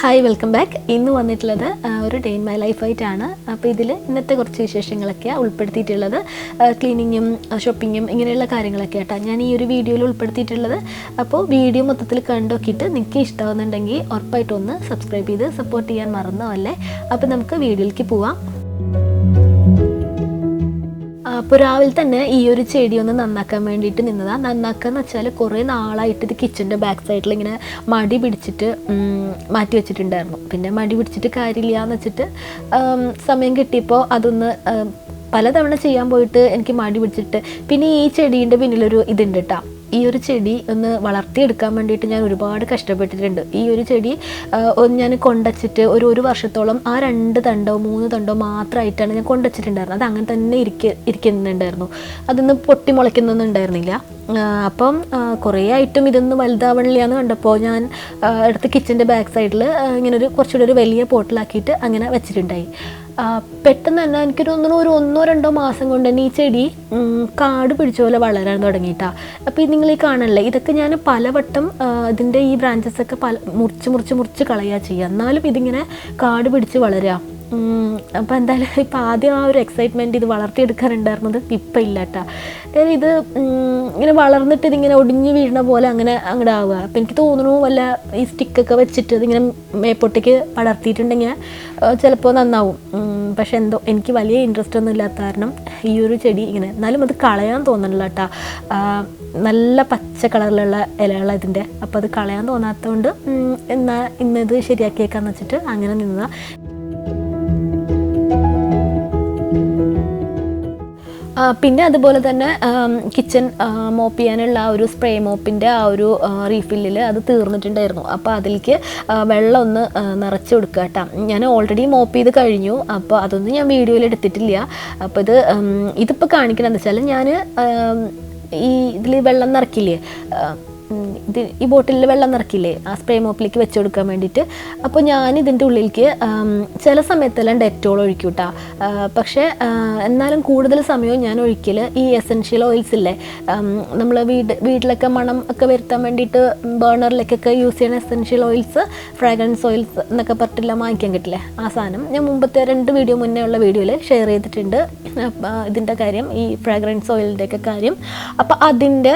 Hi welcome back. ഇന്ന് വന്നിട്ടുള്ളത് ഒരു ഡേ ഇൻ മൈ ലൈഫ് ആയിട്ടാണ്. അപ്പോൾ ഇതിൽ ഇന്നത്തെ കുറച്ച് വിശേഷങ്ങളൊക്കെയാണ് ഉൾപ്പെടുത്തിയിട്ടുള്ളത്. ക്ലീനിങ്ങും ഷോപ്പിങ്ങും ഇങ്ങനെയുള്ള കാര്യങ്ങളൊക്കെ ആയിട്ടാണ് ഞാൻ ഈ ഒരു വീഡിയോയിൽ ഉൾപ്പെടുത്തിയിട്ടുള്ളത്. അപ്പോൾ വീഡിയോ മൊത്തത്തിൽ കണ്ടോക്കിയിട്ട് നിങ്ങൾക്ക് ഇഷ്ടമാകുന്നുണ്ടെങ്കിൽ ഉറപ്പായിട്ടൊന്ന് സബ്സ്ക്രൈബ് ചെയ്ത് സപ്പോർട്ട് ചെയ്യാൻ മറന്നതല്ലേ. അപ്പോൾ നമുക്ക് വീഡിയോയിലേക്ക് പോവാം. അപ്പോൾ രാവിലെ തന്നെ ഈ ഒരു ചെടി ഒന്ന് നന്നാക്കാൻ വേണ്ടിയിട്ട് നിന്നതാണ്. നന്നാക്കുക എന്ന് വെച്ചാൽ കുറേ നാളായിട്ട് ഇത് കിച്ചൻ്റെ ബാക്ക് സൈഡിൽ ഇങ്ങനെ മടി പിടിച്ചിട്ട് മാറ്റി വെച്ചിട്ടുണ്ടായിരുന്നു. പിന്നെ മടി പിടിച്ചിട്ട് കാര്യമില്ല എന്ന് വെച്ചിട്ട് സമയം കിട്ടിയപ്പോൾ അതൊന്ന് പലതവണ ചെയ്യാൻ പോയിട്ട് എനിക്ക് മടി പിടിച്ചിട്ട് പിന്നെ ഈ ചെടീൻ്റെ പിന്നിലൊരു ഇതുണ്ട് കേട്ടോ. ഈ ഒരു ചെടി ഒന്ന് വളർത്തിയെടുക്കാൻ വേണ്ടിയിട്ട് ഞാൻ ഒരുപാട് കഷ്ടപ്പെട്ടിട്ടുണ്ട്. ഈ ഒരു ചെടി ഞാൻ കൊണ്ടുവച്ചിട്ട് ഒരു വർഷത്തോളം ആ 2 തണ്ടോ 3 തണ്ടോ മാത്രമായിട്ടാണ് ഞാൻ കൊണ്ടുവച്ചിട്ടുണ്ടായിരുന്നത്. അത് അങ്ങനെ തന്നെ ഇരിക്കുന്നുണ്ടായിരുന്നു. അതൊന്ന് പൊട്ടി മുളയ്ക്കുന്നൊന്നും ഉണ്ടായിരുന്നില്ല. അപ്പം കുറേ ആയിട്ടും ഇതൊന്നും വലുതാവണില്ല എന്ന് കണ്ടപ്പോൾ ഞാൻ അടുത്ത് കിച്ചൻ്റെ ബാക്ക് സൈഡിൽ ഇങ്ങനെ കുറച്ചുകൂടി ഒരു വലിയ പോട്ടിലാക്കിയിട്ട് അങ്ങനെ വെച്ചിട്ടുണ്ടായി. പെട്ടെന്ന് തന്നെ എനിക്ക് തോന്നുന്നു ഒരു 1-2 മാസം കൊണ്ട് തന്നെ ഈ ചെടി കാട് പിടിച്ച പോലെ വളരാൻ തുടങ്ങിയിട്ടാണ്. അപ്പോൾ ഇത് നിങ്ങൾ ഈ കാണല്ലേ, ഇതൊക്കെ ഞാൻ പലവട്ടം ഇതിൻ്റെ ഈ ബ്രാഞ്ചസൊക്കെ മുറിച്ച് കളയുക ചെയ്യുക, എന്നാലും ഇതിങ്ങനെ കാട് പിടിച്ച് വളരുക. അപ്പോൾ എന്തായാലും ഇപ്പം ആദ്യം ആ ഒരു എക്സൈറ്റ്മെൻറ്റ് ഇത് വളർത്തിയെടുക്കാനുണ്ടായിരുന്നത് ഇപ്പം ഇല്ല കേട്ടോ. ഇത് ഇങ്ങനെ വളർന്നിട്ട് ഇതിങ്ങനെ ഒടിഞ്ഞ് വീഴുന്ന പോലെ അങ്ങോട്ട് ആവുക. അപ്പം എനിക്ക് തോന്നുന്നു വല്ല ഈ സ്റ്റിക്കൊക്കെ വെച്ചിട്ട് ഇതിങ്ങനെ മേപ്പൊട്ടേക്ക് പടർത്തിയിട്ടുണ്ടെങ്കിൽ ചിലപ്പോൾ നന്നാവും. പക്ഷെ എന്തോ എനിക്ക് വലിയ ഇൻട്രസ്റ്റ് ഒന്നും ഇല്ലാത്ത കാരണം ഈ ഒരു ചെടി ഇങ്ങനെ, എന്നാലും അത് കളയാൻ തോന്നണില്ല കേട്ടോ. നല്ല പച്ച കളറിലുള്ള ഇലകളാണ് ഇതിൻ്റെ. അപ്പോൾ അത് കളയാൻ തോന്നാത്തതുകൊണ്ട് എന്നാൽ ഇന്നത് ശരിയാക്കിയേക്കാന്ന് വെച്ചിട്ട് അങ്ങനെ നിന്നതാണ്. പിന്നെ അതുപോലെ തന്നെ കിച്ചൺ മോപ്പ് ചെയ്യാനുള്ള ആ ഒരു സ്പ്രേ മോപ്പിൻ്റെ ആ ഒരു റീഫില്ലിൽ അത് തീർന്നിട്ടുണ്ടായിരുന്നു. അപ്പോൾ അതിലേക്ക് വെള്ളം ഒന്ന് നിറച്ച് കൊടുക്കുക കേട്ടോ. ഞാൻ ഓൾറെഡി മോപ്പ് ചെയ്ത് കഴിഞ്ഞു. അപ്പോൾ അതൊന്നും ഞാൻ വീഡിയോയിൽ എടുത്തിട്ടില്ല. അപ്പോൾ ഇതിപ്പോൾ കാണിക്കണമെന്ന് വെച്ചാൽ ഞാൻ ഈ ഇതിൽ വെള്ളം നിറക്കില്ലേ, ഈ ബോട്ടിലിൽ വെള്ളം നിറക്കില്ലേ ആ സ്പ്രേ മോപ്പിലേക്ക് വെച്ച് കൊടുക്കാൻ വേണ്ടിയിട്ട്. അപ്പോൾ ഞാൻ ഇതിൻ്റെ ഉള്ളിലേക്ക് ചില സമയത്തെല്ലാം ഡെറ്റോൾ ഒഴിക്കും കേട്ടോ. പക്ഷേ എന്നാലും കൂടുതൽ സമയവും ഞാൻ ഒഴിക്കൽ ഈ എസെൻഷ്യൽ ഓയിൽസ് ഇല്ലേ, നമ്മൾ വീട്ടിലൊക്കെ മണം ഒക്കെ വരുത്താൻ വേണ്ടിയിട്ട് ബേണറിലേക്കൊക്കെ യൂസ് ചെയ്യുന്ന എസെൻഷ്യൽ ഓയിൽസ്, ഫ്രാഗ്രൻസ് ഓയിൽസ് എന്നൊക്കെ പറഞ്ഞിട്ടെല്ലാം വാങ്ങിക്കാൻ കിട്ടില്ലേ, ആ സാധനം ഞാൻ മുമ്പത്തെ 2 വീഡിയോ മുന്നേ ഉള്ള വീഡിയോയിൽ ഷെയർ ചെയ്തിട്ടുണ്ട് ഇതിൻ്റെ കാര്യം, ഈ ഫ്രാഗ്രൻസ് ഓയിലിൻ്റെയൊക്കെ കാര്യം. അപ്പോൾ അതിൻ്റെ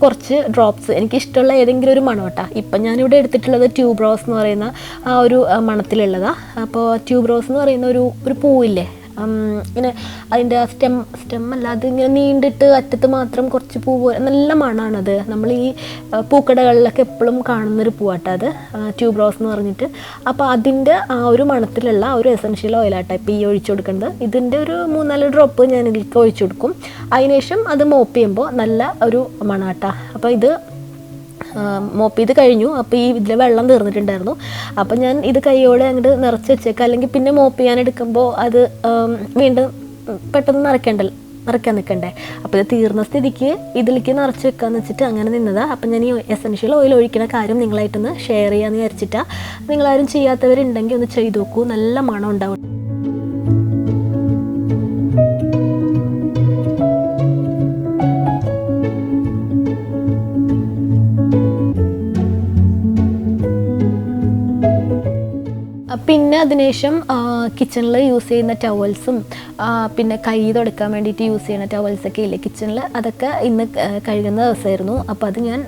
കുറച്ച് ഡ്രോപ്സ് എനിക്കിഷ്ടമുള്ള ഏതെങ്കിലും ഒരു മണം കേട്ടോ. ഇപ്പം ഞാനിവിടെ എടുത്തിട്ടുള്ളത് ട്യൂബ് റോസ് എന്ന് പറയുന്ന ആ ഒരു മണത്തിലുള്ളതാണ്. അപ്പോൾ ട്യൂബ് റോസ് എന്ന് പറയുന്ന ഒരു പൂവില്ലേ, ഇങ്ങനെ അതിൻ്റെ സ്റ്റെം അല്ല, അത് ഇങ്ങനെ നീണ്ടിട്ട് അറ്റത്ത് മാത്രം കുറച്ച് പൂ പോലെ നല്ല മണമാണത്. നമ്മൾ ഈ പൂക്കടകളിലൊക്കെ എപ്പോഴും കാണുന്നൊരു പൂവാട്ടോ അത്, ട്യൂബ് റോസ് എന്ന് പറഞ്ഞിട്ട്. അപ്പോൾ അതിൻ്റെ ആ ഒരു മണത്തിലുള്ള ഒരു എസെൻഷ്യൽ ഓയിലാട്ടോ ഇപ്പോൾ ഈ ഒഴിച്ചു കൊടുക്കുന്നത്. ഇതിൻ്റെ ഒരു 3-4 ഡ്രോപ്പ് ഞാൻ ഇതിലേക്ക് ഒഴിച്ചു കൊടുക്കും. അതിനുശേഷം അത് മോപ്പ് ചെയ്യുമ്പോൾ നല്ല ഒരു മണാട്ടോ. അപ്പോൾ ഇത് മോപ്പ് ചെയ്ത് കഴിഞ്ഞു. അപ്പോൾ ഈ ഇതിൽ വെള്ളം തീർന്നിട്ടുണ്ടായിരുന്നു. അപ്പോൾ ഞാൻ ഇത് കൈയോടെ അങ്ങോട്ട് നിറച്ച് വെച്ചേക്കാം, അല്ലെങ്കിൽ പിന്നെ മോപ്പ് ചെയ്യാൻ എടുക്കുമ്പോൾ അത് വീണ്ടും പെട്ടെന്ന് നിറയ്ക്കാൻ നിൽക്കണ്ടേ. അപ്പോൾ ഇത് തീർന്ന സ്ഥിതിക്ക് ഇതിലേക്ക് നിറച്ച് വെക്കാമെന്ന് വെച്ചിട്ട് അങ്ങനെ നിന്നതാണ്. അപ്പം ഞാൻ ഈ എസെൻഷ്യൽ ഓയിൽ ഒഴിക്കുന്ന കാര്യം നിങ്ങളായിട്ടൊന്ന് ഷെയർ ചെയ്യാമെന്ന് വിചാരിച്ചിട്ടാണ്. നിങ്ങളാരും ചെയ്യാത്തവരുണ്ടെങ്കിൽ ഒന്ന് ചെയ്ത് നോക്കൂ, നല്ല മണം ഉണ്ടാവും. പിന്നെ അതിനുശേഷം കിച്ചണിൽ യൂസ് ചെയ്യുന്ന ടവൽസും പിന്നെ കൈ തുടക്കാൻ വേണ്ടിയിട്ട് യൂസ് ചെയ്യുന്ന ടവൽസൊക്കെ ഇല്ലേ കിച്ചണിൽ, അതൊക്കെ ഇന്ന് കഴുകുന്ന ദിവസമായിരുന്നു. അപ്പോൾ അത് ഞാൻ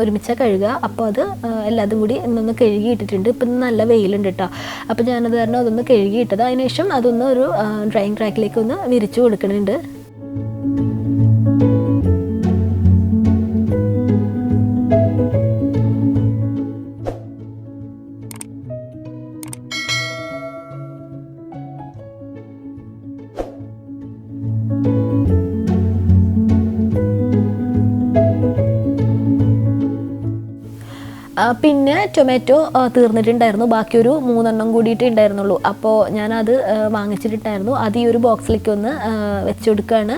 ഒരുമിച്ച് കഴുകുക. അപ്പോൾ അത് എല്ലാതും കൂടി ഇന്നൊന്ന് കഴുകിയിട്ടിട്ടുണ്ട്. ഇപ്പം നല്ല വെയിലുണ്ട് കേട്ടോ. അപ്പോൾ ഞാനത് കാരണം അതൊന്ന് കഴുകിയിട്ടത്. അതിനുശേഷം അതൊന്ന് ഒരു ഡ്രൈയിങ് റാക്കിലേക്ക് ഒന്ന് വിരിച്ചു കൊടുക്കുന്നുണ്ട്. പിന്നെ ടൊമാറ്റോ തീർന്നിട്ടുണ്ടായിരുന്നു. ബാക്കി ഒരു 3 കൂടിയിട്ടേ ഉണ്ടായിരുന്നുള്ളൂ. അപ്പോൾ ഞാനത് വാങ്ങിച്ചിട്ടുണ്ടായിരുന്നു. അത് ഈ ഒരു ബോക്സിലേക്ക് ഒന്ന് വെച്ച് കൊടുക്കുകയാണ്.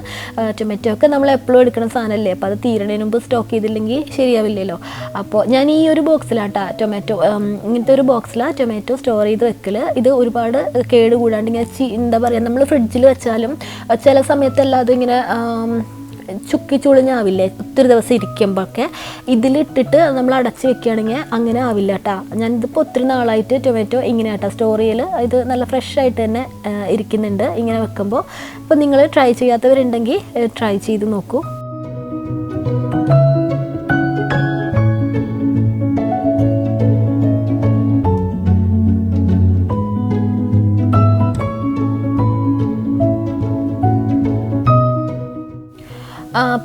ടൊമാറ്റോ ഒക്കെ നമ്മൾ എപ്പോഴും എടുക്കുന്ന സാധനമല്ലേ, അപ്പോൾ അത് തീരണതിന് മുമ്പ് സ്റ്റോക്ക് ചെയ്തില്ലെങ്കിൽ ശരിയാവില്ലല്ലോ. അപ്പോൾ ഞാൻ ഈ ഒരു ബോക്സിലാട്ടോ ടൊമാറ്റോ, ഇങ്ങനത്തെ ഒരു ബോക്സിലാണ് ടൊമാറ്റോ സ്റ്റോർ ചെയ്ത് വെക്കൽ. ഇത് ഒരുപാട് കേട് കൂടാണ്ട് ഇങ്ങനെ എന്താ പറയുക, നമ്മൾ ഫ്രിഡ്ജിൽ വെച്ചാലും ചില സമയത്തെല്ലാം അതിങ്ങനെ ചുക്കി ചുളിഞ്ഞാവില്ലേ ഒത്തിരി ദിവസം ഇരിക്കുമ്പോഴൊക്കെ, ഇതിലിട്ടിട്ട് നമ്മൾ അടച്ച് വെക്കുകയാണെങ്കിൽ അങ്ങനെ ആവില്ല കേട്ടോ. ഞാനിതിപ്പോൾ ഒത്തിരി നാളായിട്ട് ടൊമാറ്റോ ഇങ്ങനെ കേട്ടോ സ്റ്റോർ ചെയ്യൽ, ഇത് നല്ല ഫ്രഷ് ആയിട്ട് തന്നെ ഇരിക്കുന്നുണ്ട് ഇങ്ങനെ വെക്കുമ്പോൾ. അപ്പോൾ നിങ്ങൾ ട്രൈ ചെയ്യാത്തവരുണ്ടെങ്കിൽ ട്രൈ ചെയ്ത് നോക്കൂ.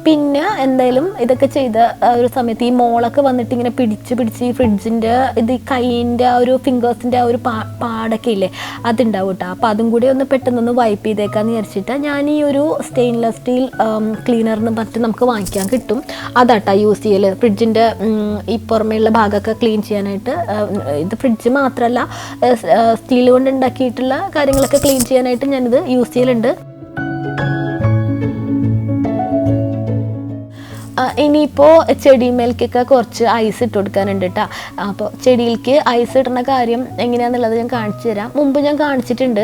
പിന്നെ എന്തായാലും ഇതൊക്കെ ചെയ്ത ഒരു സമയത്ത് ഈ മോളൊക്കെ വന്നിട്ട് ഇങ്ങനെ പിടിച്ച് ഈ ഫ്രിഡ്ജിൻ്റെ ഇത് കൈയിൻ്റെ ആ ഒരു ഫിംഗേഴ്സിൻ്റെ ആ ഒരു പാടൊക്കെ ഇല്ലേ അതുണ്ടാവും കേട്ടോ. അപ്പോൾ അതും കൂടി ഒന്ന് പെട്ടെന്നൊന്ന് വൈപ്പ് ചെയ്തേക്കാന്ന് വിചാരിച്ചിട്ട് ഞാൻ ഈ ഒരു സ്റ്റെയിൻലെസ് സ്റ്റീൽ ക്ലീനറിന് മറ്റും നമുക്ക് വാങ്ങിക്കാൻ കിട്ടും, അതാട്ടോ യൂസ് ചെയ്യൽ. ഫ്രിഡ്ജിൻ്റെ ഈ പുറമേയുള്ള ഭാഗമൊക്കെ ക്ലീൻ ചെയ്യാനായിട്ട്. ഇത് ഫ്രിഡ്ജ് മാത്രമല്ല, സ്റ്റീൽ കൊണ്ട് ഉണ്ടാക്കിയിട്ടുള്ള കാര്യങ്ങളൊക്കെ ക്ലീൻ ചെയ്യാനായിട്ട് ഞാനിത് യൂസ് ചെയ്യലുണ്ട്. ഇനിയിപ്പോൾ ചെടിമേൽക്കൊക്കെ കുറച്ച് ഐസ് ഇട്ട് കൊടുക്കാനുണ്ട് കേട്ടോ. അപ്പോൾ ചെടിയിലേക്ക് ഐസ് ഇടുന്ന കാര്യം എങ്ങനെയാണെന്നുള്ളത് ഞാൻ കാണിച്ചു തരാം. മുമ്പ് ഞാൻ കാണിച്ചിട്ടുണ്ട്.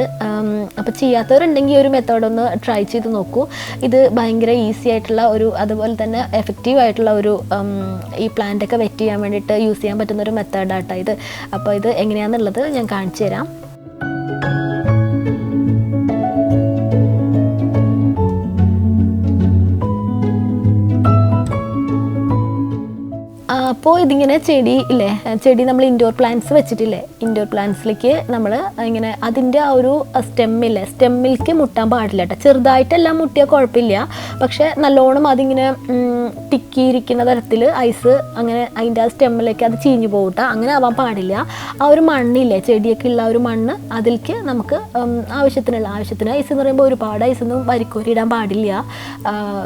അപ്പോൾ ചെയ്യാത്തവരുണ്ടെങ്കിൽ ഒരു മെത്തേഡ് ഒന്ന് ട്രൈ ചെയ്ത് നോക്കൂ. ഇത് ഭയങ്കര ഈസി ആയിട്ടുള്ള ഒരു, അതുപോലെ തന്നെ എഫക്റ്റീവ് ആയിട്ടുള്ള ഒരു ഈ പ്ലാന്റൊക്കെ വെറ്റ് ചെയ്യാൻ വേണ്ടിയിട്ട് യൂസ് ചെയ്യാൻ പറ്റുന്ന ഒരു മെത്തേഡാട്ടോ ഇത്. അപ്പോൾ ഇത് എങ്ങനെയാണെന്നുള്ളത് ഞാൻ കാണിച്ചു തരാം. അപ്പോൾ ഇതിങ്ങനെ ചെടി ഇല്ലേ, ചെടി നമ്മൾ ഇൻഡോർ പ്ലാന്റ്സ് വെച്ചിട്ടില്ലേ, ഇൻഡോർ പ്ലാന്റ്സിലേക്ക് നമ്മൾ ഇങ്ങനെ അതിൻ്റെ ആ ഒരു സ്റ്റെമ്മിലേക്ക് മുട്ടാൻ പാടില്ല കേട്ടോ. ചെറുതായിട്ടെല്ലാം മുട്ടിയാൽ കുഴപ്പമില്ല, പക്ഷേ നല്ലോണം അതിങ്ങനെ ടിക്കിയിരിക്കുന്ന തരത്തിൽ ഐസ് അങ്ങനെ അതിൻ്റെ ആ സ്റ്റെമ്മിലേക്ക് അത് ചീഞ്ഞു പോകട്ടെ, അങ്ങനെ ആവാൻ പാടില്ല. ആ ഒരു മണ്ണില്ലേ, ചെടിയൊക്കെ ഉള്ള ഒരു മണ്ണ്, അതിലേക്ക് നമുക്ക് ആവശ്യത്തിന് ഐസ് എന്ന് പറയുമ്പോൾ ഒരുപാട് ഐസൊന്നും വരിക്കോരിടാൻ പാടില്ല.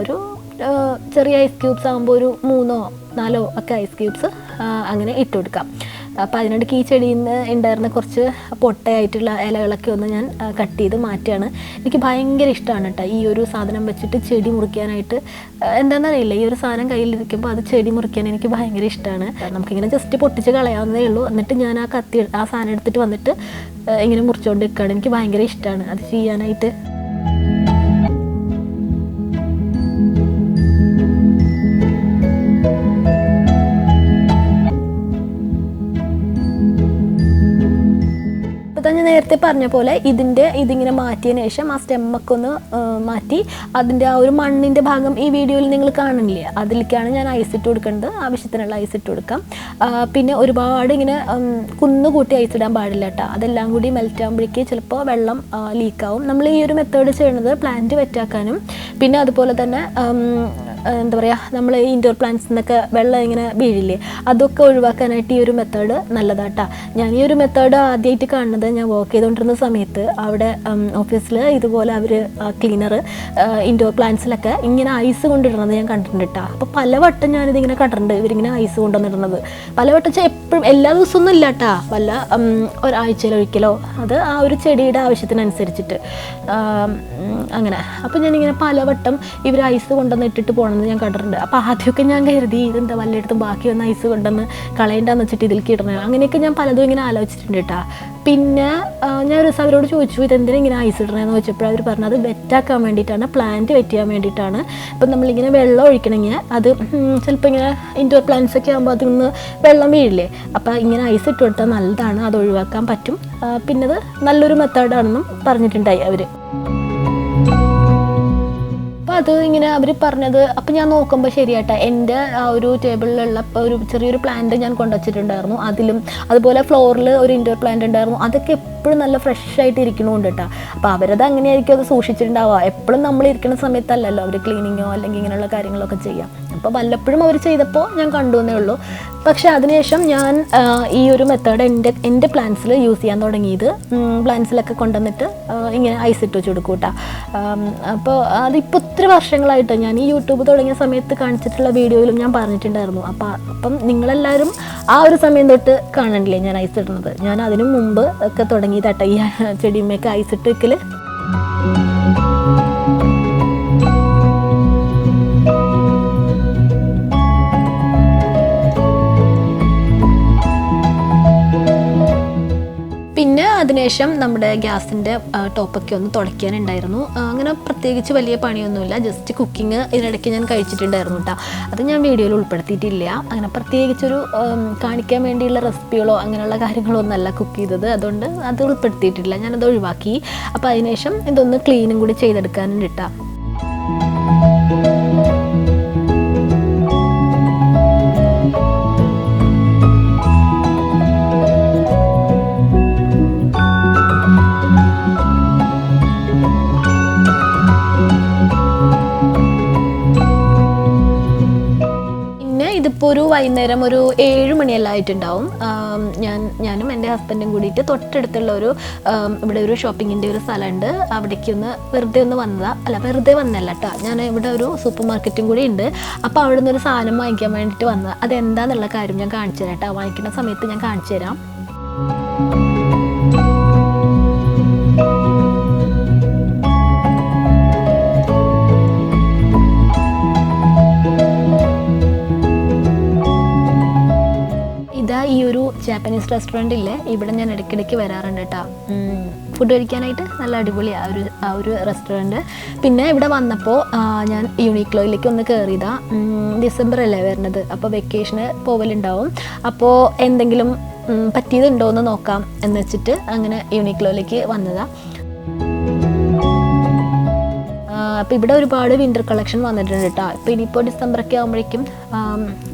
ഒരു ചെറിയ ഐസ് ക്യൂബ്സ് ആകുമ്പോൾ ഒരു 3-4 ഒക്കെ ഐസ് ക്യൂബ്സ് അങ്ങനെ ഇട്ട് കൊടുക്കാം. അപ്പോൾ അതിനിടയ്ക്ക് ഈ ചെടിയിൽ നിന്ന് ഉണ്ടായിരുന്ന കുറച്ച് പൊട്ടയായിട്ടുള്ള ഇലകളൊക്കെ ഒന്ന് ഞാൻ കട്ട് ചെയ്ത് മാറ്റുകയാണ്. എനിക്ക് ഭയങ്കര ഇഷ്ടമാണ് കേട്ടോ ഈ ഒരു സാധനം വെച്ചിട്ട് ചെടി മുറിക്കാനായിട്ട്. എന്താണെന്നറിയില്ല, ഈ ഒരു സാധനം കയ്യിലിരിക്കുമ്പോൾ അത് ചെടി മുറിക്കാൻ എനിക്ക് ഭയങ്കര ഇഷ്ടമാണ്. നമുക്കിങ്ങനെ ജസ്റ്റ് പൊട്ടിച്ച് കളയാവുന്നതേ ഉള്ളൂ. എന്നിട്ട് ഞാൻ ആ സാധനം എടുത്തിട്ട് വന്നിട്ട് ഇങ്ങനെ മുറിച്ചുകൊണ്ട് നിൽക്കുകയാണ്. എനിക്ക് ഭയങ്കര ഇഷ്ടമാണ് അത് ചെയ്യാനായിട്ട്. ഞാൻ നേരത്തെ പറഞ്ഞ പോലെ ഇതിങ്ങനെ മാറ്റിയതിന് ശേഷം ആ സ്റ്റെമ്മൊക്കെ ഒന്ന് മാറ്റി അതിൻ്റെ ആ ഒരു മണ്ണിൻ്റെ ഭാഗം ഈ വീഡിയോയിൽ നിങ്ങൾ കാണുന്നില്ലേ, അതിലേക്കാണ് ഞാൻ ഐസ് ഇട്ട് കൊടുക്കേണ്ടത്. ആവശ്യത്തിനുള്ള ഐസ് ഇട്ട് കൊടുക്കാം. പിന്നെ ഒരുപാട് ഇങ്ങനെ കുന്നുകൂട്ടി ഐസ് ഇടാൻ പാടില്ല കേട്ടോ. അതെല്ലാം കൂടി മെൽറ്റ് ആകുമ്പോഴേക്ക് ചിലപ്പോൾ വെള്ളം ലീക്കാവും. നമ്മൾ ഈ ഒരു മെത്തേഡ് ചെയ്യുന്നത് പ്ലാന്റ് വെറ്റാക്കാനും പിന്നെ അതുപോലെ തന്നെ എന്താ പറയുക, നമ്മൾ ഈ ഇൻഡോർ പ്ലാന്റ്സിൽ നിന്നൊക്കെ വെള്ളം ഇങ്ങനെ വീഴില്ലേ, അതൊക്കെ ഒഴിവാക്കാനായിട്ട് ഈ ഒരു മെത്തേഡ് നല്ലതാട്ടാ. ഞാൻ ഈ ഒരു മെത്തേഡ് ആദ്യമായിട്ട് കാണുന്നത് ഞാൻ വർക്ക് ചെയ്തുകൊണ്ടിരുന്ന സമയത്ത് അവിടെ ഓഫീസിൽ ഇതുപോലെ അവർ ക്ലീനർ ഇൻഡോർ പ്ലാന്റ്സിലൊക്കെ ഇങ്ങനെ ഐസ് കൊണ്ടിടുന്നത് ഞാൻ കണ്ടിട്ടുണ്ട് കേട്ടോ. അപ്പോൾ പലവട്ടം ഞാനിതിങ്ങനെ കണ്ടിട്ടുണ്ട്, ഇവരിങ്ങനെ ഐസ് കൊണ്ടുവന്നിടുന്നത്. പലവട്ടം എപ്പോഴും എല്ലാ ദിവസമൊന്നും ഇല്ല കേട്ടോ, വല്ല ഒരാഴ്ചയിലൊരിക്കലോ, അത് ആ ഒരു ചെടിയുടെ ആവശ്യത്തിനനുസരിച്ചിട്ട് അങ്ങനെ. അപ്പോൾ ഞാനിങ്ങനെ പലവട്ടം ഇവർ ഐസ് കൊണ്ടുവന്ന് ഇട്ടിട്ട് പോകണമെന്ന് ഞാൻ കണ്ടിട്ടുണ്ട്. അപ്പോൾ ആദ്യമൊക്കെ ഞാൻ കരുതി ഇതെന്താ വല്ലയിടത്തും ബാക്കി വന്ന ഐസ് കൊണ്ടുവന്ന് കളയേണ്ടെന്ന് വെച്ചിട്ട് ഇതിലേക്ക് ഇടണം, അങ്ങനെയൊക്കെ ഞാൻ പലതും ഇങ്ങനെ ആലോചിച്ചിട്ടുണ്ട് കേട്ടോ. പിന്നെ ഞാൻ ഒരു ദിവസം അവരോട് ചോദിച്ചു ഇതെന്തിനാ ഇങ്ങനെ ഐസ് ഇടണമെന്ന് ചോദിച്ചപ്പോൾ അവർ പറഞ്ഞത് അത് വെറ്റാക്കാൻ വേണ്ടിയിട്ടാണ്, പ്ലാന്റ് വെറ്റ് ചെയ്യാൻ വേണ്ടിയിട്ടാണ്. ഇപ്പം നമ്മളിങ്ങനെ വെള്ളം ഒഴിക്കണമെങ്കിൽ അത് ചിലപ്പോൾ ഇങ്ങനെ ഇൻഡോർ പ്ലാന്റ്സ് ഒക്കെ ആകുമ്പോൾ അതിൽ നിന്ന് വെള്ളം വീഴില്ലേ, അപ്പോൾ ഇങ്ങനെ ഐസ് ഇട്ട് കൊടുത്താൽ നല്ലതാണ്, അത് ഒഴിവാക്കാൻ പറ്റും. പിന്നെ അത് നല്ലൊരു മെത്തേഡാണെന്നും പറഞ്ഞിട്ടുണ്ടായി അവർ. അപ്പോൾ അത് ഇങ്ങനെ അവർ പറഞ്ഞത്, അപ്പോൾ ഞാൻ നോക്കുമ്പോൾ ശരിയാട്ടെ, എൻ്റെ ആ ഒരു ടേബിളിലുള്ള ഒരു ചെറിയൊരു പ്ലാന്റ് ഞാൻ കൊണ്ടുവച്ചിട്ടുണ്ടായിരുന്നു. അതിലും അതുപോലെ ഫ്ലോറിൽ ഒരു ഇൻഡോർ പ്ലാന്റ് ഉണ്ടായിരുന്നു. അതൊക്കെ എപ്പോഴും നല്ല ഫ്രഷ് ആയിട്ട് ഇരിക്കണമുണ്ട് കേട്ടോ. അപ്പോൾ അവരത് അങ്ങനെയായിരിക്കും അത് സൂക്ഷിച്ചിട്ടുണ്ടാവുക. എപ്പോഴും നമ്മൾ ഇരിക്കുന്ന സമയത്തല്ലല്ലോ അവർ ക്ലീനിങ്ങോ അല്ലെങ്കിൽ ഇങ്ങനെയുള്ള കാര്യങ്ങളൊക്കെ ചെയ്യാം. അപ്പോൾ വല്ലപ്പോഴും അവർ ചെയ്തപ്പോൾ ഞാൻ കണ്ടു എന്നേ ഉള്ളൂ. പക്ഷേ അതിനുശേഷം ഞാൻ ഈ ഒരു മെത്തേഡ് എൻ്റെ പ്ലാന്റ്സിൽ യൂസ് ചെയ്യാൻ തുടങ്ങിയത്. പ്ലാന്റ്സിലൊക്കെ കൊണ്ടുവന്നിട്ട് ഇങ്ങനെ ഐസ് ഇട്ട് വെച്ച് കൊടുക്കും കേട്ടോ. അപ്പോൾ അതിപ്പോൾ ഒത്തിരി വർഷങ്ങളായിട്ട് ഞാൻ ഈ യൂട്യൂബ് തുടങ്ങിയ സമയത്ത് കാണിച്ചിട്ടുള്ള വീഡിയോയിലും ഞാൻ പറഞ്ഞിട്ടുണ്ടായിരുന്നു. അപ്പം നിങ്ങളെല്ലാവരും ആ ഒരു സമയം തൊട്ട് കാണണില്ലേ ഞാൻ ഐസ് ഇടുന്നത്. ഞാൻ അതിനു മുമ്പ് ഒക്കെ തുടങ്ങിയതാട്ടോ ഈ ചെടിയുമൊക്കെ ഐസ് ഇട്ട് വെക്കൽ. പിന്നെ ശേഷം നമ്മുടെ ഗ്യാസിൻ്റെ ടോപ്പൊക്കെ ഒന്ന് തുടയ്ക്കാനുണ്ടായിരുന്നു. അങ്ങനെ പ്രത്യേകിച്ച് വലിയ പണിയൊന്നുമില്ല, ജസ്റ്റ് കുക്കിംഗ് ഇതിനിടയ്ക്ക് ഞാൻ കഴിച്ചിട്ടുണ്ടായിരുന്നു കേട്ടോ. അത് ഞാൻ വീഡിയോയിൽ ഉൾപ്പെടുത്തിയിട്ടില്ല. അങ്ങനെ പ്രത്യേകിച്ചൊരു കാണിക്കാൻ വേണ്ടിയുള്ള റെസിപ്പികളോ അങ്ങനെയുള്ള കാര്യങ്ങളോ ഒന്നല്ല കുക്ക് ചെയ്തത്, അതുകൊണ്ട് അത് ഉൾപ്പെടുത്തിയിട്ടില്ല, ഞാനത് ഒഴിവാക്കി. അപ്പോൾ അതിനുശേഷം ഇതൊന്ന് ക്ലീനും കൂടി ചെയ്തെടുക്കാനുണ്ട് കേട്ടോ. ഇപ്പോൾ ഒരു വൈകുന്നേരം ഒരു 7 മണിയെല്ലാം ആയിട്ടുണ്ടാവും. ഞാനും എൻ്റെ ഹസ്ബൻഡും കൂടിയിട്ട് തൊട്ടടുത്തുള്ള ഇവിടെ ഒരു ഷോപ്പിങ്ങിൻ്റെ ഒരു സ്ഥലമുണ്ട്, അവിടേക്ക് വെറുതെ വന്നതാ. അല്ല, വെറുതെ വന്നല്ല കേട്ടോ, ഞാൻ ഇവിടെ ഒരു സൂപ്പർ മാർക്കറ്റും കൂടി ഉണ്ട്. അപ്പോൾ അവിടെ നിന്നൊരു സാധനം വാങ്ങിക്കാൻ വേണ്ടിയിട്ട് വന്നത്. അതെന്താന്നുള്ള കാര്യം ഞാൻ കാണിച്ചു തരാം കേട്ടോ, വാങ്ങിക്കുന്ന സമയത്ത് ഞാൻ കാണിച്ചു തരാം. ഈ ഒരു ജാപ്പനീസ് റെസ്റ്റോറൻ്റ് ഇല്ലേ, ഇവിടെ ഞാൻ ഇടയ്ക്കിടയ്ക്ക് വരാറുണ്ട് കേട്ടോ, ഫുഡ് കഴിക്കാനായിട്ട്. നല്ല അടിപൊളിയാണ് ആ ഒരു റെസ്റ്റോറൻറ്റ്. പിന്നെ ഇവിടെ വന്നപ്പോൾ ഞാൻ യൂണിക്ലോയിലേക്ക് ഒന്ന് കയറിയതാ. ഡിസംബർ അല്ലേ വരുന്നത്, അപ്പോൾ വെക്കേഷന് പോവലുണ്ടാവും. അപ്പോൾ എന്തെങ്കിലും പറ്റിയതുണ്ടോ എന്ന് നോക്കാം എന്ന് വെച്ചിട്ട് അങ്ങനെ യൂണിക്ലോയിലേക്ക് വന്നതാണ്. അപ്പോൾ ഇവിടെ ഒരുപാട് വിൻ്റർ കളക്ഷൻ വന്നിട്ടുണ്ട് കേട്ടോ. ഇപ്പോൾ ഇനിയിപ്പോൾ ഡിസംബറൊക്കെ ആകുമ്പോഴേക്കും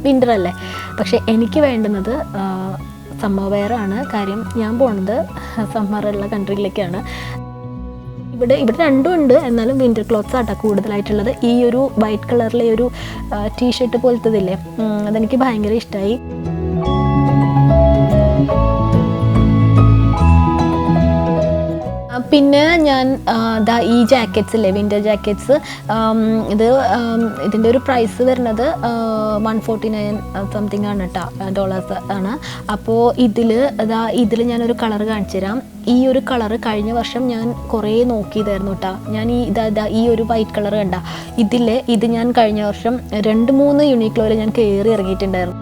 വിൻ്റർ അല്ലേ, പക്ഷേ എനിക്ക് വേണ്ടുന്നത് സമ്മർ വെയർ ആണ്. കാര്യം ഞാൻ പോകുന്നത് സമ്മറുള്ള കൺട്രിയിലേക്കാണ്. ഇവിടെ രണ്ടും ഉണ്ട്, എന്നാലും വിൻ്റർ ക്ലോത്ത്സ് ആട്ടോ കൂടുതലായിട്ടുള്ളത്. ഈ ഒരു വൈറ്റ് കളറിലെ ഒരു ടീഷർട്ട് പോലത്തതില്ലേ, അതെനിക്ക് ഭയങ്കര ഇഷ്ടമായി. പിന്നെ ഞാൻ ഈ ജാക്കറ്റ്സ് ഇല്ലേ, വിൻ്റർ ജാക്കറ്റ്സ്, ഇതിൻ്റെ ഒരു പ്രൈസ് വരുന്നത് $149 സംതിങ് ആണ് കേട്ടോ, ഡോളേഴ്സ് ആണ്. അപ്പോൾ ഇതിൽ ഞാനൊരു കളർ കാണിച്ചു തരാം. ഈ ഒരു കളറ് കഴിഞ്ഞ വർഷം ഞാൻ കുറേ നോക്കിയതായിരുന്നു കേട്ടോ. ഞാൻ ഈ ഒരു വൈറ്റ് കളർ കണ്ട ഇത് ഞാൻ കഴിഞ്ഞ വർഷം 2-3 യൂണിക്ലോയിൽ ഞാൻ കയറി ഇറങ്ങിയിട്ടുണ്ടായിരുന്നു.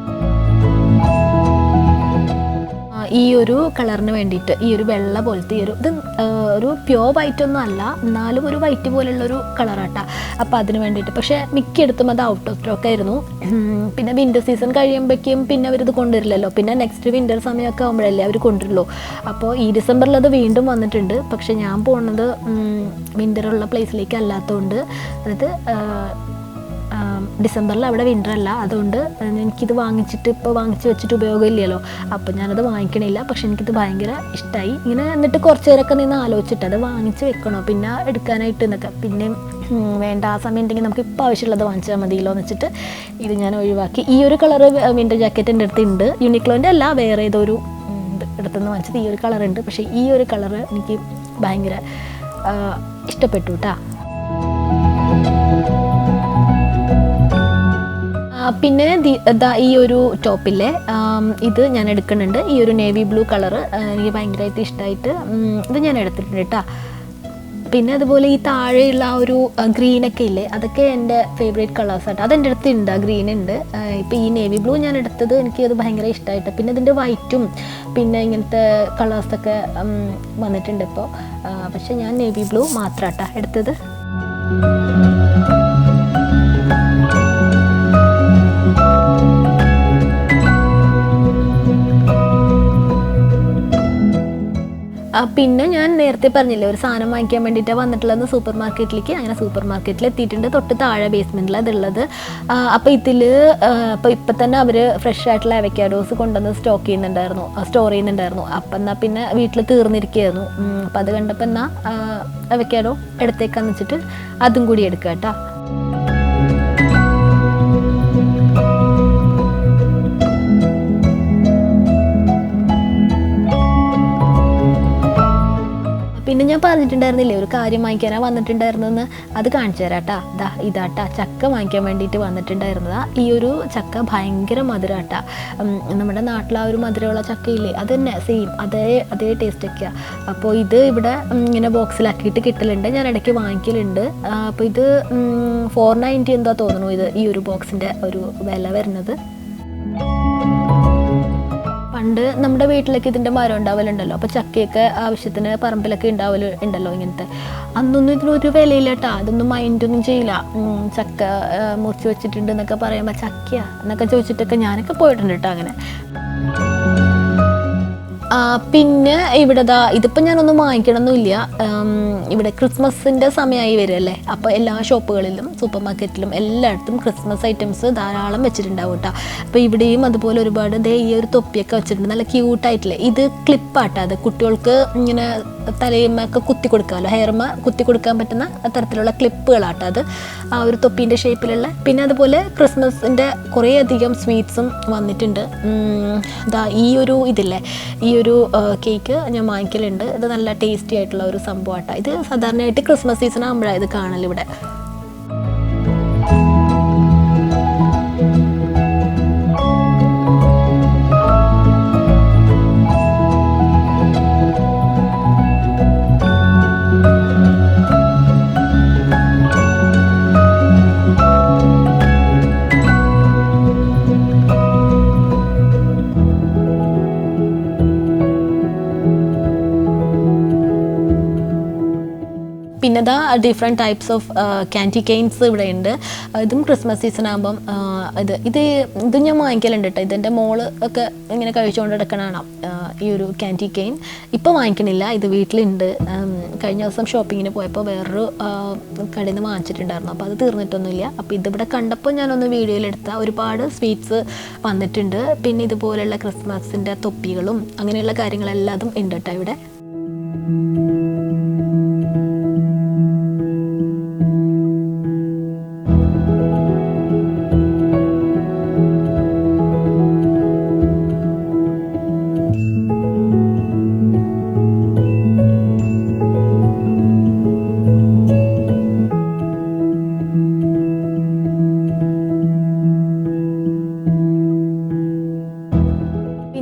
ഈ ഒരു കളറിന് വേണ്ടിയിട്ട് ഈ ഒരു വെള്ള പോലത്തെ ഇത് ഒരു പ്യോർ വൈറ്റ് ഒന്നും അല്ല, എന്നാലും ഒരു വൈറ്റ് പോലുള്ളൊരു കളറാട്ടാ. അപ്പോൾ അതിന് വേണ്ടിയിട്ട്, പക്ഷേ മിക്കയിടത്തും അത് ഔട്ട് ഓഫ് സ്റ്റോക്ക് ആയിരുന്നു. പിന്നെ വിൻ്റർ സീസൺ കഴിയുമ്പോഴേക്കും പിന്നെ അവരിത് കൊണ്ടുവരില്ലല്ലോ, പിന്നെ നെക്സ്റ്റ് വിൻ്റർ സമയമൊക്കെ ആകുമ്പോഴല്ലേ അവർ കൊണ്ടുവരുള്ളൂ. അപ്പോൾ ഈ ഡിസംബറിൽ അത് വീണ്ടും വന്നിട്ടുണ്ട്. പക്ഷേ ഞാൻ പോകുന്നത് വിൻ്ററുള്ള പ്ലേസിലേക്ക് അല്ലാത്തതുകൊണ്ട്, അതായത് ഡിസംബറിൽ അവിടെ വിൻ്റർ അല്ല, അതുകൊണ്ട് എനിക്കിത് വാങ്ങിച്ച് വെച്ചിട്ട് ഉപയോഗമില്ലല്ലോ, അപ്പോൾ ഞാനത് വാങ്ങിക്കണില്ല. പക്ഷെ എനിക്കിത് ഭയങ്കര ഇഷ്ടമായി. ഇങ്ങനെ എന്നിട്ട് കുറച്ച് നേരമൊക്കെ നിന്ന് ആലോചിച്ചിട്ട് അത് വാങ്ങിച്ച് വെക്കണോ പിന്നെ എടുക്കാനായിട്ട് എന്നൊക്കെ, പിന്നെ വേണ്ട ആ സമയം ഉണ്ടെങ്കിൽ നമുക്ക് ഇപ്പോൾ ആവശ്യമുള്ളത് വാങ്ങിച്ചാൽ മതിയല്ലോ എന്ന് വെച്ചിട്ട് ഇത് ഞാൻ ഒഴിവാക്കി. ഈ ഒരു കളറ് വിൻ്റർ ജാക്കറ്റ് എൻ്റെ അടുത്തുണ്ട്, യൂണിക്ലോൻ്റെ അല്ല, വേറെ ഏതൊരു അടുത്തുനിന്ന് വാങ്ങിച്ചത്. ഈ ഒരു കളറുണ്ട്, പക്ഷേ ഈ ഒരു കളറ് എനിക്ക് ഭയങ്കര ഇഷ്ടപ്പെട്ടു കേട്ടോ. പിന്നെ ഈ ഒരു ടോപ്പില്ലേ, ഇത് ഞാൻ എടുക്കുന്നുണ്ട്. ഈ ഒരു നേവി ബ്ലൂ കളറ് എനിക്ക് ഭയങ്കരമായിട്ട് ഇഷ്ടമായിട്ട് ഇത് ഞാൻ എടുത്തിട്ടുണ്ട് കേട്ടോ. പിന്നെ അതുപോലെ ഈ താഴെയുള്ള ആ ഒരു ഗ്രീനൊക്കെ ഇല്ലേ, അതൊക്കെ എൻ്റെ ഫേവറേറ്റ് കളേഴ്സ് ആട്ടോ. അതെൻ്റെ അടുത്തുണ്ട്, ആ ഗ്രീൻ ഉണ്ട്. ഇപ്പോൾ ഈ നേവി ബ്ലൂ ഞാൻ എടുത്തത് എനിക്കത് ഭയങ്കര ഇഷ്ടമായിട്ട്. പിന്നെ ഇതിൻ്റെ വൈറ്റും പിന്നെ ഇങ്ങനത്തെ കളേഴ്സൊക്കെ വന്നിട്ടുണ്ട് ഇപ്പോൾ. പക്ഷേ ഞാൻ നേവി ബ്ലൂ മാത്രമാട്ടാ എടുത്തത്. പിന്നെ ഞാൻ നേരത്തെ പറഞ്ഞില്ലേ ഒരു സാധനം വാങ്ങിക്കാൻ വേണ്ടിയിട്ടാണ് വന്നിട്ടുള്ളത് സൂപ്പർ മാർക്കറ്റിലേക്ക്. അങ്ങനെ സൂപ്പർ മാർക്കറ്റിൽ എത്തിയിട്ടുണ്ട്. തൊട്ട് താഴെ ബേസ്മെൻറ്റിൽ അതുള്ളത്. അപ്പോൾ ഇപ്പം തന്നെ അവർ ഫ്രഷ് ആയിട്ടുള്ള അവക്കാഡോസ് കൊണ്ടുവന്ന് സ്റ്റോർ ചെയ്യുന്നുണ്ടായിരുന്നു. അപ്പം എന്നാൽ പിന്നെ വീട്ടിൽ തീർന്നിരിക്കുകയായിരുന്നു. അപ്പം അത് കണ്ടപ്പോൾ എന്നാൽ അവക്കാഡോ എടുത്തേക്കാന്ന് വെച്ചിട്ട് അതും കൂടി എടുക്കുക കേട്ടോ. പിന്നെ ഞാൻ പറഞ്ഞിട്ടുണ്ടായിരുന്നില്ലേ ഒരു കാര്യം വാങ്ങിക്കാനാണ് വന്നിട്ടുണ്ടായിരുന്നെന്ന്, അത് കാണിച്ചു തരാം കേട്ടോ. ഇതാട്ടാ ചക്ക വാങ്ങിക്കാൻ വേണ്ടിയിട്ട് വന്നിട്ടുണ്ടായിരുന്നതാ. ഈ ഒരു ചക്ക ഭയങ്കര മധുരമാട്ടാ. നമ്മുടെ നാട്ടിൽ ആ ഒരു മധുരമുള്ള ചക്കയില്ലേ, അത് തന്നെ സെയിം അതേ ടേസ്റ്റൊക്കെയാണ്. അപ്പോൾ ഇത് ഇവിടെ ഇങ്ങനെ ബോക്സിലാക്കിയിട്ട് കിട്ടലുണ്ട്, ഞാൻ ഇടയ്ക്ക് വാങ്ങിക്കലുണ്ട്. അപ്പോൾ ഇത് $4.90 എന്താ തോന്നുന്നു ഇത് ഈ ഒരു ബോക്സിൻ്റെ ഒരു വില വരുന്നത്. പണ്ട് നമ്മുടെ വീട്ടിലൊക്കെ ഇതിൻ്റെ മരം ഉണ്ടാവലുണ്ടല്ലോ, അപ്പോൾ ചക്കയൊക്കെ ആവശ്യത്തിന് പറമ്പിലൊക്കെ ഉണ്ടല്ലോ ഇങ്ങനത്തെ. അന്നൊന്നും ഇതിനൊരു വിലയില്ല കേട്ടോ, അതൊന്നും മൈൻഡൊന്നും ചെയ്യില്ല. ചക്ക മുറിച്ച് വെച്ചിട്ടുണ്ട് എന്നൊക്കെ പറയുമ്പോൾ ചക്കയാ എന്നൊക്കെ ചോദിച്ചിട്ടൊക്കെ ഞാനൊക്കെ പോയിട്ടുണ്ട് കേട്ടോ അങ്ങനെ. പിന്നെ ഇവിടെ ഇതിപ്പോൾ ഞാനൊന്നും വാങ്ങിക്കണമെന്നില്ല. ഇവിടെ ക്രിസ്മസിൻ്റെ സമയമായി വരുമല്ലേ, അപ്പോൾ എല്ലാ ഷോപ്പുകളിലും സൂപ്പർ മാർക്കറ്റിലും എല്ലായിടത്തും ക്രിസ്മസ് ഐറ്റംസ് ധാരാളം വെച്ചിട്ടുണ്ടാവും കേട്ടോ. അപ്പോൾ ഇവിടെയും അതുപോലെ ഒരുപാട് ഈ ഒരു തൊപ്പിയൊക്കെ വെച്ചിട്ടുണ്ട്, നല്ല ക്യൂട്ടായിട്ടില്ലേ. ഇത് ക്ലിപ്പാട്ടോ, അത് കുട്ടികൾക്ക് ഇങ്ങനെ തലയുമൊക്കെ കുത്തി കൊടുക്കാമല്ലോ, ഹെയർമ കുത്തി കൊടുക്കാൻ പറ്റുന്ന തരത്തിലുള്ള ക്ലിപ്പുകളാട്ടോ അത്, ആ ഒരു തൊപ്പീൻ്റെ ഷേപ്പിലുള്ള. പിന്നെ അതുപോലെ ക്രിസ്മസിൻ്റെ കുറേയധികം സ്വീറ്റ്സും വന്നിട്ടുണ്ട്. ഈ ഒരു ഇതില്ലേ, ഈ ഒരു കേക്ക് ഞാൻ വാങ്ങിക്കലുണ്ട്. ഇത് നല്ല ടേസ്റ്റി ആയിട്ടുള്ള ഒരു സംഭവമാട്ടോ. ഇത് സാധാരണയായിട്ട് ക്രിസ്മസ് സീസൺ ആകുമ്പോഴാണ് ഇത് കാണലിവിടെ. പിന്നെ different types of candy Cairns ഇവിടെ ഉണ്ട്. ഇതും ക്രിസ്മസ് സീസൺ ആകുമ്പം ഇത് ഞാൻ വാങ്ങിക്കലുണ്ട് കേട്ടോ. ഇതെൻ്റെ മോള് ഒക്കെ ഇങ്ങനെ കഴിച്ചുകൊണ്ട് എടുക്കണതാണ് ഈ ഒരു ക്യാൻഡി കെയിൻ. ഇപ്പോൾ വാങ്ങിക്കണില്ല, ഇത് വീട്ടിലുണ്ട്. കഴിഞ്ഞ ദിവസം ഷോപ്പിങ്ങിന് പോയപ്പോൾ വേറൊരു കടയിൽ നിന്ന് വാങ്ങിച്ചിട്ടുണ്ടായിരുന്നു, അപ്പോൾ അത് തീർന്നിട്ടൊന്നുമില്ല. അപ്പോൾ ഇതിവിടെ കണ്ടപ്പോൾ ഞാനൊന്ന് വീഡിയോയിലെടുത്ത ഒരുപാട് സ്വീറ്റ്സ് വന്നിട്ടുണ്ട്. പിന്നെ ഇതുപോലെയുള്ള ക്രിസ്മസിൻ്റെ തൊപ്പികളും അങ്ങനെയുള്ള കാര്യങ്ങളെല്ലാതും ഉണ്ട് കേട്ടോ ഇവിടെ.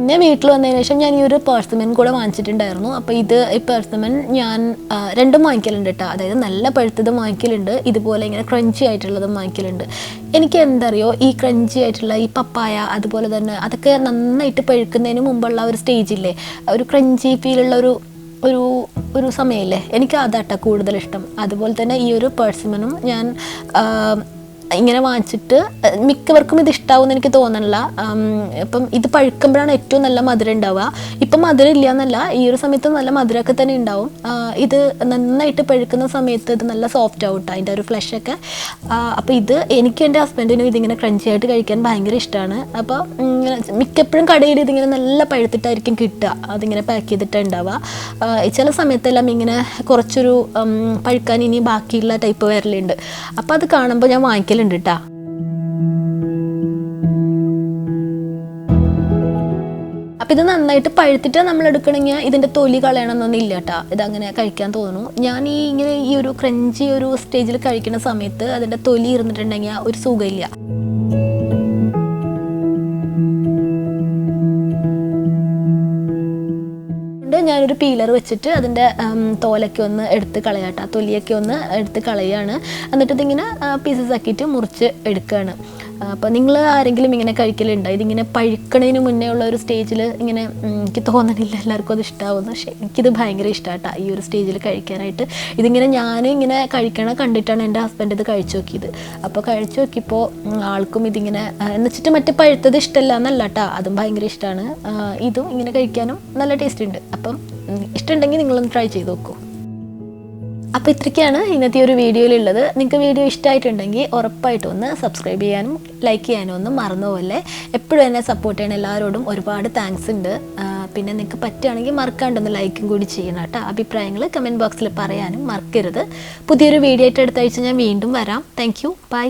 പിന്നെ വീട്ടിൽ വന്നതിന് ശേഷം ഞാൻ ഈ ഒരു പെർസിമൻ കൂടെ വാങ്ങിച്ചിട്ടുണ്ടായിരുന്നു. അപ്പോൾ ഈ പെർസിമൻ ഞാൻ രണ്ടും വാങ്ങിക്കലുണ്ട് കേട്ടോ. അതായത് നല്ല പഴുത്തതും വാങ്ങിക്കലുണ്ട്, ഇതുപോലെ ഇങ്ങനെ ക്രഞ്ചി ആയിട്ടുള്ളതും വാങ്ങിക്കലുണ്ട്. എനിക്ക് എന്തറിയോ, ഈ ക്രഞ്ചി ആയിട്ടുള്ള ഈ പപ്പായ അതുപോലെ തന്നെ അതൊക്കെ നന്നായിട്ട് പഴുക്കുന്നതിന് മുമ്പുള്ള ഒരു സ്റ്റേജില്ലേ, ഒരു ക്രഞ്ചി ഫീലുള്ള ഒരു സമയമില്ലേ, എനിക്ക് അതാട്ടോ കൂടുതലിഷ്ടം. അതുപോലെ തന്നെ ഈ ഒരു പെർസിമനും ഞാൻ ഇങ്ങനെ വാങ്ങിച്ചിട്ട് മിക്കവർക്കും ഇത് ഇഷ്ടാവുമെന്ന് എനിക്ക് തോന്നണില്ല. ഇപ്പം ഇത് പഴുക്കുമ്പോഴാണ് ഏറ്റവും നല്ല മധുരം ഉണ്ടാവുക. ഇപ്പം മധുരം ഇല്ല എന്നല്ല, ഈ ഒരു സമയത്ത് നല്ല മധുരമൊക്കെ തന്നെ ഉണ്ടാവും. ഇത് നന്നായിട്ട് പഴുക്കുന്ന സമയത്ത് ഇത് നല്ല സോഫ്റ്റ് ആവും കേട്ടോ, അതിൻ്റെ ഒരു ഫ്ലഷൊക്കെ. അപ്പോൾ ഇത് എനിക്ക് എൻ്റെ ഹസ്ബൻഡിനും ഇതിങ്ങനെ ക്രഞ്ചി ആയിട്ട് കഴിക്കാൻ ഭയങ്കര ഇഷ്ടമാണ്. അപ്പോൾ മിക്കപ്പോഴും കടയിൽ ഇതിങ്ങനെ നല്ല പഴുത്തിട്ടായിരിക്കും കിട്ടുക, അതിങ്ങനെ പാക്ക് ചെയ്തിട്ടാണ് ഉണ്ടാവുക. ചില സമയത്തെല്ലാം ഇങ്ങനെ കുറച്ചൊരു പഴുക്കാൻ ഇനി ബാക്കിയുള്ള ടൈപ്പ് വരലുണ്ട്. അപ്പോൾ അത് കാണുമ്പോൾ ഞാൻ വാങ്ങിക്കലുണ്ട് കേട്ടോ. അപ്പം ഇത് നന്നായിട്ട് പഴുത്തിട്ട് നമ്മൾ എടുക്കണമെങ്കിൽ ഇതിൻ്റെ തൊലി കളയണമെന്നൊന്നും ഇല്ല കേട്ടോ, ഇതങ്ങനെ കഴിക്കാൻ തോന്നുന്നു. ഞാൻ ഇങ്ങനെ ഈ ഒരു ക്രഞ്ചി ഒരു സ്റ്റേജിൽ കഴിക്കുന്ന സമയത്ത് അതിൻ്റെ തൊലി ഇരുന്നിട്ടുണ്ടെങ്കിൽ ഒരു സുഖമില്ല. ഞാനൊരു പീലർ വെച്ചിട്ട് അതിൻ്റെ തോലൊക്കെ ഒന്ന് എടുത്ത് കളയാട്ടോ, തൊലിയൊക്കെ ഒന്ന് എടുത്ത് കളയാണ്. എന്നിട്ട് ഇതിങ്ങനെ പീസസ് ആക്കിയിട്ട് മുറിച്ച് എടുക്കുകയാണ്. അപ്പോൾ നിങ്ങൾ ആരെങ്കിലും ഇങ്ങനെ കഴിക്കലുണ്ടോ? ഇതിങ്ങനെ പഴുക്കണതിന് മുന്നേ ഉള്ള ഒരു സ്റ്റേജിൽ ഇങ്ങനെ എനിക്ക് തോന്നണില്ല എല്ലാവർക്കും അത് ഇഷ്ടമാവുന്നു, പക്ഷേ എനിക്കിത് ഭയങ്കര ഇഷ്ടമാട്ടോ ഈ ഒരു സ്റ്റേജിൽ കഴിക്കാനായിട്ട്. ഇതിങ്ങനെ ഞാനിങ്ങനെ കഴിക്കണം കണ്ടിട്ടാണ് എൻ്റെ ഹസ്ബൻഡ് ഇത് കഴിച്ചു നോക്കിയത്. അപ്പോൾ കഴിച്ചു നോക്കിയപ്പോൾ ആൾക്കും ഇതിങ്ങനെ എന്നുവെച്ചിട്ട് മറ്റേ പഴുത്തത് ഇഷ്ടമല്ല എന്നല്ല കേട്ടോ, അതും ഭയങ്കര ഇഷ്ടമാണ്. ഇതും ഇങ്ങനെ കഴിക്കാനും നല്ല ടേസ്റ്റ് ഉണ്ട്. അപ്പം ഇഷ്ടമുണ്ടെങ്കിൽ നിങ്ങളൊന്ന് ട്രൈ ചെയ്ത് നോക്കൂ. അപ്പോൾ ഇത്രയ്ക്കാണ് ഇന്നത്തെ ഒരു വീഡിയോയിലുള്ളത്. നിങ്ങൾക്ക് വീഡിയോ ഇഷ്ടമായിട്ടുണ്ടെങ്കിൽ ഉറപ്പായിട്ടും ഒന്ന് സബ്സ്ക്രൈബ് ചെയ്യാനും ലൈക്ക് ചെയ്യാനും ഒന്നും മറന്നുപോലെ. എപ്പോഴും എന്നെ സപ്പോർട്ട് ചെയ്യണ എല്ലാവരോടും ഒരുപാട് താങ്ക്സ് ഉണ്ട്. പിന്നെ നിങ്ങൾക്ക് പറ്റുകയാണെങ്കിൽ മറക്കാണ്ടൊന്ന് ലൈക്കും കൂടി ചെയ്യണം കേട്ടോ. അഭിപ്രായങ്ങൾ കമൻറ്റ് ബോക്സിൽ പറയാനും മറക്കരുത്. പുതിയൊരു വീഡിയോ ആയിട്ട് അടുത്ത ആഴ്ച ഞാൻ വീണ്ടും വരാം. Thank you, by.